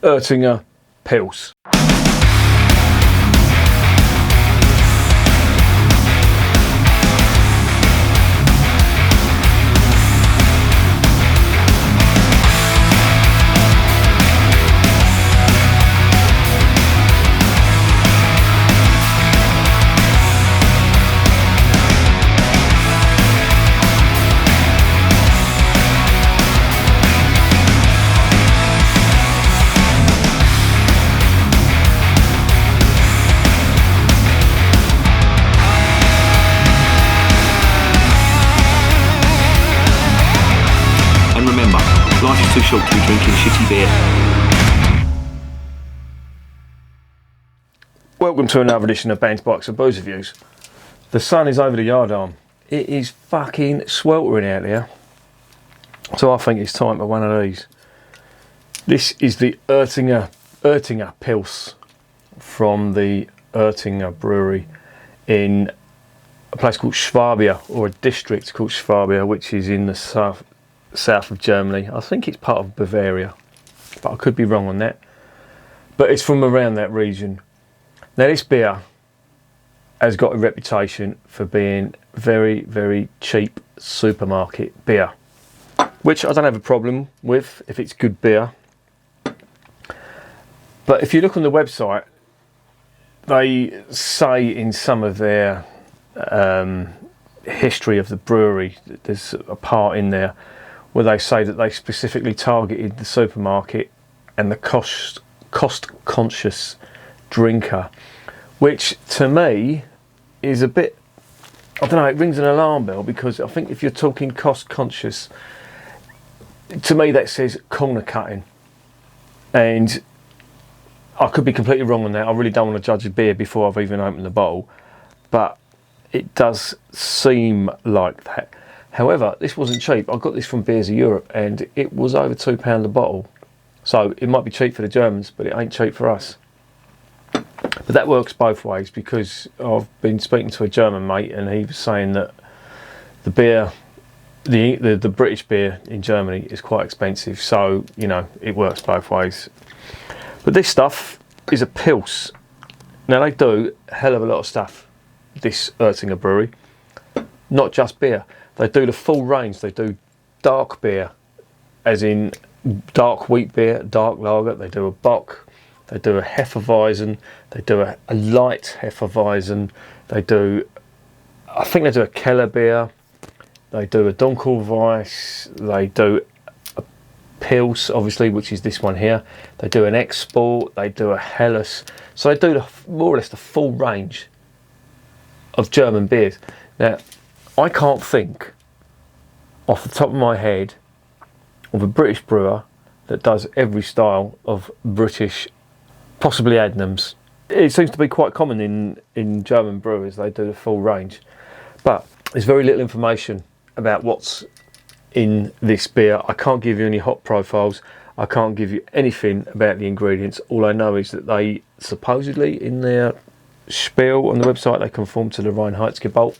Oettinger Pils. And remember, life is too short to be drinking shitty beer. Welcome to another edition of Bands, Bikes and Booze Reviews. The sun is over the yardarm. It is fucking sweltering out there. So I think it's time for one of these. This is the Oettinger Pils from the Oettinger Brewery in a place called Swabia, or a district called Swabia, which is in the south of Germany. I think it's part of Bavaria, but I could be wrong on that. But it's from around that region. Now this beer has got a reputation for being very, very cheap supermarket beer, which I don't have a problem with if it's good beer. But if you look on the website, they say in some of their history of the brewery, there's a part in there where they say that they specifically targeted the supermarket and the cost conscious drinker, which to me is a bit, I don't know, it rings an alarm bell, because I think if you're talking cost conscious, to me that says corner cutting. And I could be completely wrong on that. I really don't want to judge a beer before I've even opened the bottle, but it does seem like that. However, this wasn't cheap. I got this from Beers of Europe and it was over £2 a bottle. So it might be cheap for the Germans, but it ain't cheap for us. But that works both ways, because I've been speaking to a German mate and he was saying that the beer, the British beer in Germany is quite expensive. So, you know, it works both ways. But this stuff is a Pils. Now they do a hell of a lot of stuff, this Oettinger Brewery. Not just beer. They do the full range. They do dark beer, as in dark wheat beer, dark lager. They do a Bock. They do a Hefeweizen. They do a light Hefeweizen. They do, I think they do a Keller beer. They do a Dunkelweiss. They do a Pils, obviously, which is this one here. They do an Export. They do a Helles. So they do more or less the full range of German beers. Now, I can't think off the top of my head of a British brewer that does every style of British, possibly Adnams. It seems to be quite common in German brewers. They do the full range, but there's very little information about what's in this beer. I can't give you any hop profiles. I can't give you anything about the ingredients. All I know is that they supposedly, in their spiel on the website, they conform to the Reinheitsgebot.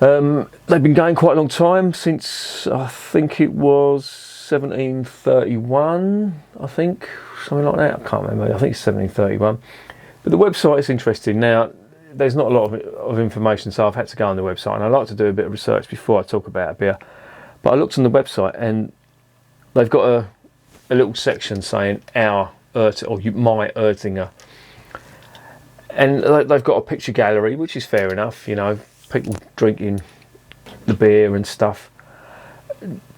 They've been going quite a long time, since I think it was 1731, I think, something like that. I can't remember. I think it's 1731. But the website is interesting. Now, there's not a lot of information, so I've had to go on the website, and I like to do a bit of research before I talk about a beer. But I looked on the website and they've got a little section saying my Oettinger. And they've got a picture gallery, which is fair enough, you know, people drinking the beer and stuff.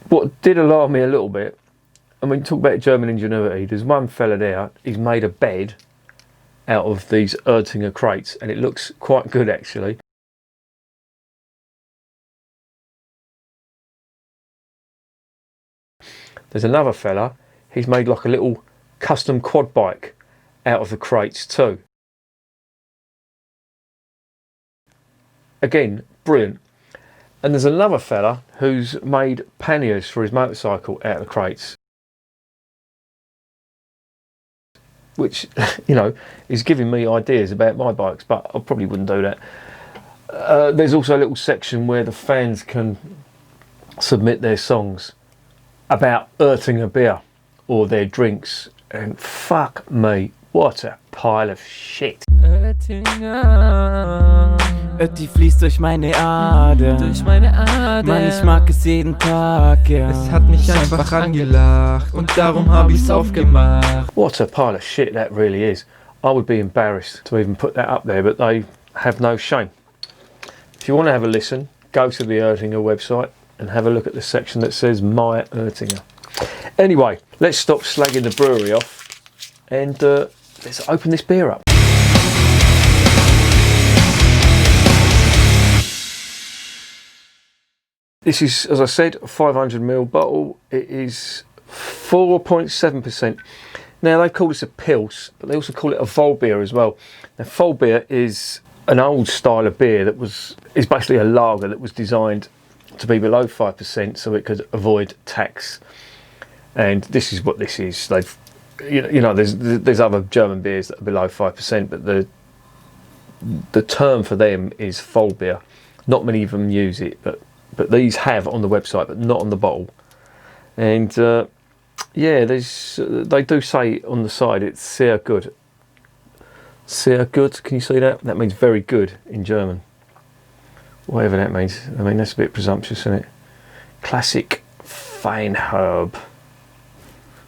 What did alarm me a little bit, I mean, talk about German ingenuity, there's one fella there, he's made a bed out of these Oettinger crates, and it looks quite good actually. There's another fella, he's made like a little custom quad bike out of the crates too. Again, brilliant. And there's another fella who's made panniers for his motorcycle out of the crates, which, you know, is giving me ideas about my bikes, but I probably wouldn't do that. There's also a little section where the fans can submit their songs about Oettinger beer, or their drinks, and fuck me, what a pile of shit. Oettinger. Ötti fließt durch meine Ader. Mann, ich mag es jeden Tag, ja. Es hat mich einfach angelacht und darum hab ich's aufgemacht. What a pile of shit that really is. I would be embarrassed to even put that up there, but they have no shame. If you want to have a listen, go to the Oettinger website and have a look at the section that says My Oettinger. Anyway, let's stop slagging the brewery off and let's open this beer up. This is, as I said, a 500ml bottle. It is 4.7%. Now, they call this a Pils, but they also call it a Voll beer as well. Now, Voll beer is an old style of beer that is basically a lager that was designed to be below 5% so it could avoid tax. And this is what this is. They've, you know, there's other German beers that are below 5%, but the term for them is Voll beer. Not many of them use it, but these have on the website, but not on the bottle. And yeah, they do say on the side it's sehr good. Sehr gut, can you see that? That means very good in German. Whatever that means. I mean, that's a bit presumptuous, isn't it? Classic Feinherb.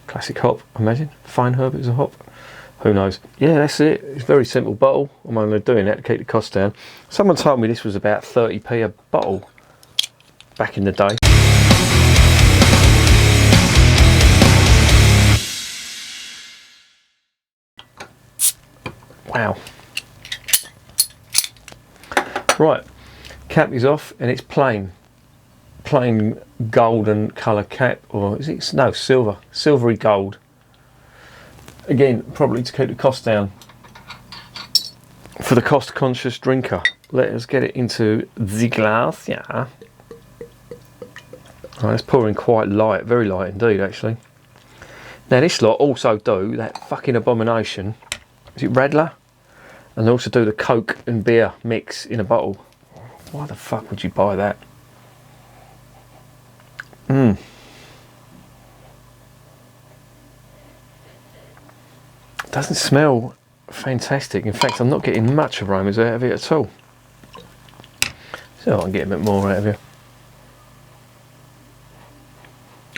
Classic hop, imagine. Feinherb is a hop. Who knows? Yeah, that's it. It's a very simple bottle. I'm only doing that to keep the cost down. Someone told me this was about 30p a bottle back in the day. Wow. Right, cap is off and it's plain golden colour cap, or is it? No, silvery gold. Again, probably to keep the cost down for the cost conscious drinker. Let us get it into the glass, yeah. Right, it's pouring quite light, very light indeed actually. Now this lot also do that fucking abomination, is it Radler? And they also do the Coke and beer mix in a bottle. Why the fuck would you buy that? Doesn't smell fantastic. In fact, I'm not getting much aromas out of it at all. So I can get a bit more out of it.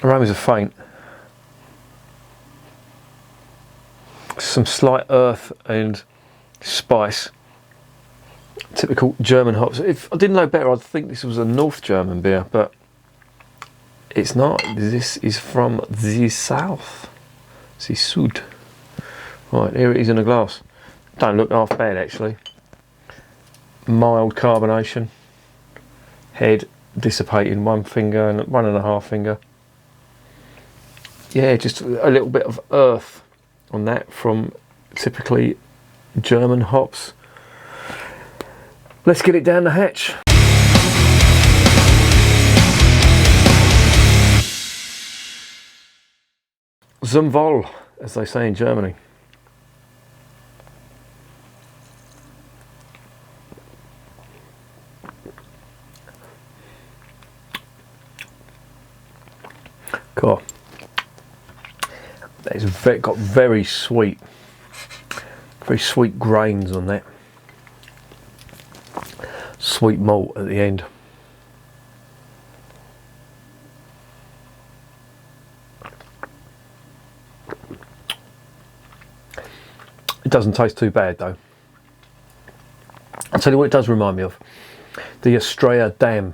Aromas are faint. Some slight earth and spice. Typical German hops. If I didn't know better, I'd think this was a North German beer, but it's not. This is from the south. The Sud. Right, here it is in a glass. Don't look half bad actually. Mild carbonation. Head dissipating, 1 finger and 1.5 finger. Yeah, just a little bit of earth on that from typically German hops. Let's get it down the hatch. Zum Wohl, as they say in Germany. Cool. It's got very sweet grains on that. Sweet malt at the end. It doesn't taste too bad though. I'll tell you what it does remind me of. The Estrella Damm,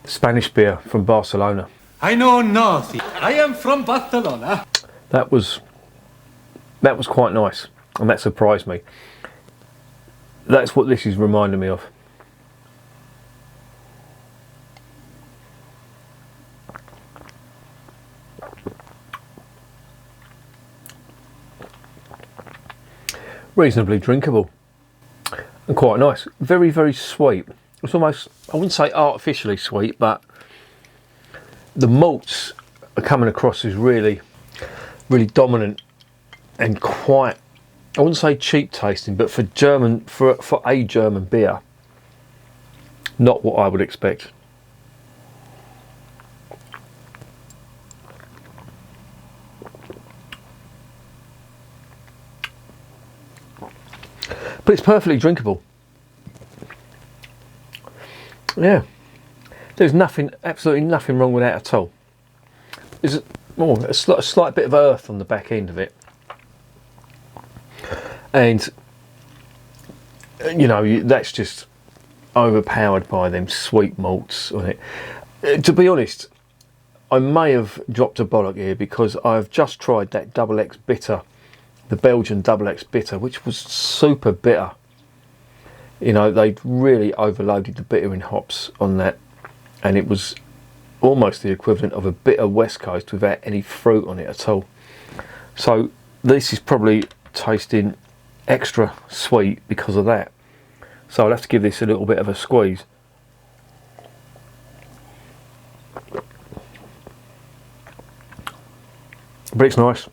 the Spanish beer from Barcelona. I know nothing. I am from Barcelona. That was quite nice, and that surprised me. That's what this is reminding me of. Reasonably drinkable and quite nice. Very, very sweet. It's almost, I wouldn't say artificially sweet, but the malts are coming across as really dominant and quite, I wouldn't say cheap tasting, but for a German beer, not what I would expect. but it's perfectly drinkable. Yeah, there's nothing, absolutely nothing wrong with that at all. There's a slight bit of earth on the back end of it, and you know, that's just overpowered by them sweet malts on it. To be honest, I may have dropped a bollock here, because I've just tried that double X bitter, the Belgian double X bitter, which was super bitter. You know, they'd really overloaded the bitter in hops on that, and it was almost the equivalent of a bitter West Coast without any fruit on it at all. So this is probably tasting extra sweet because of that. So I'll have to give this a little bit of a squeeze. But it's nice.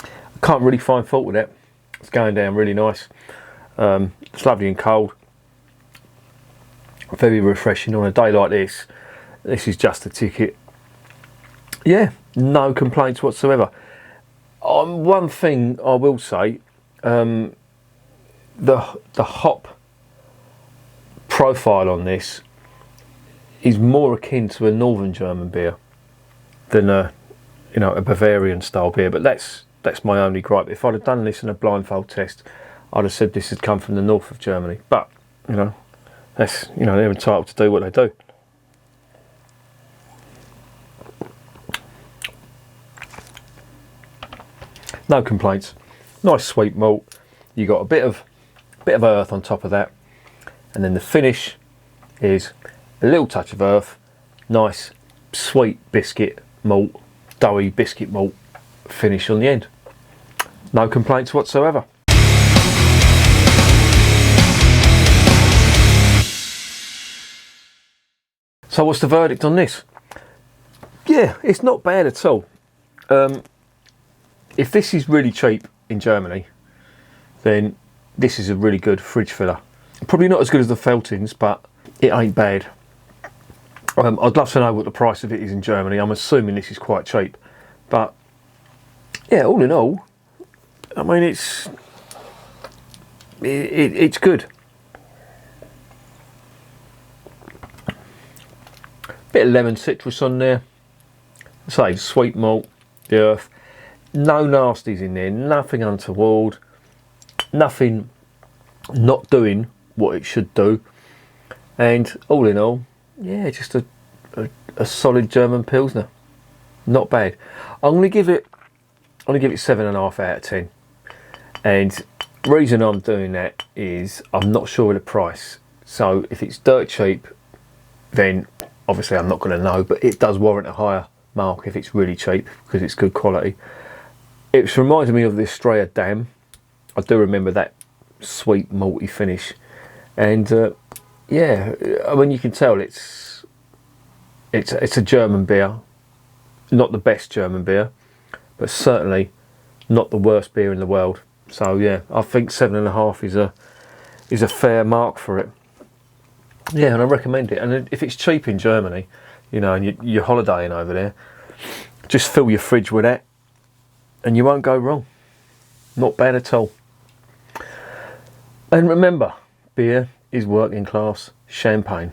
I can't really find fault with it. It's going down really nice. It's lovely and cold. Very refreshing on a day like this. This is just a ticket. Yeah, no complaints whatsoever. One thing I will say, the hop profile on this is more akin to a Northern German beer than a Bavarian style beer. But that's my only gripe. If I'd have done this in a blindfold test, I'd have said this had come from the north of Germany. But they're entitled to do what they do. No complaints. Nice sweet malt. You got a bit of earth on top of that, and then the finish is a little touch of earth. Nice sweet biscuit malt, doughy biscuit malt finish on the end. No complaints whatsoever. So what's the verdict on this? Yeah, it's not bad at all. If this is really cheap in Germany, then this is a really good fridge filler. Probably not as good as the Feltins, but it ain't bad. I'd love to know what the price of it is in Germany. I'm assuming this is quite cheap. But yeah, all in all, I mean, it's good. Bit of lemon citrus on there. Say sweet malt, the earth. No nasties in there, nothing untoward, nothing not doing what it should do, and all in all, yeah, just a solid German Pilsner. Not bad. I'm gonna give it 7.5 out of 10, and the reason I'm doing that is I'm not sure of the price. So if it's dirt cheap, then obviously I'm not going to know, but it does warrant a higher mark if it's really cheap, because it's good quality. It's reminded me of the Estrella Dam. I do remember that sweet malty finish, and yeah, I mean, you can tell it's a German beer, not the best German beer, but certainly not the worst beer in the world. So yeah, I think 7.5 is a fair mark for it. Yeah, and I recommend it. And if it's cheap in Germany, and you're holidaying over there, just fill your fridge with that, and you won't go wrong. Not bad at all. And remember, beer is working class champagne.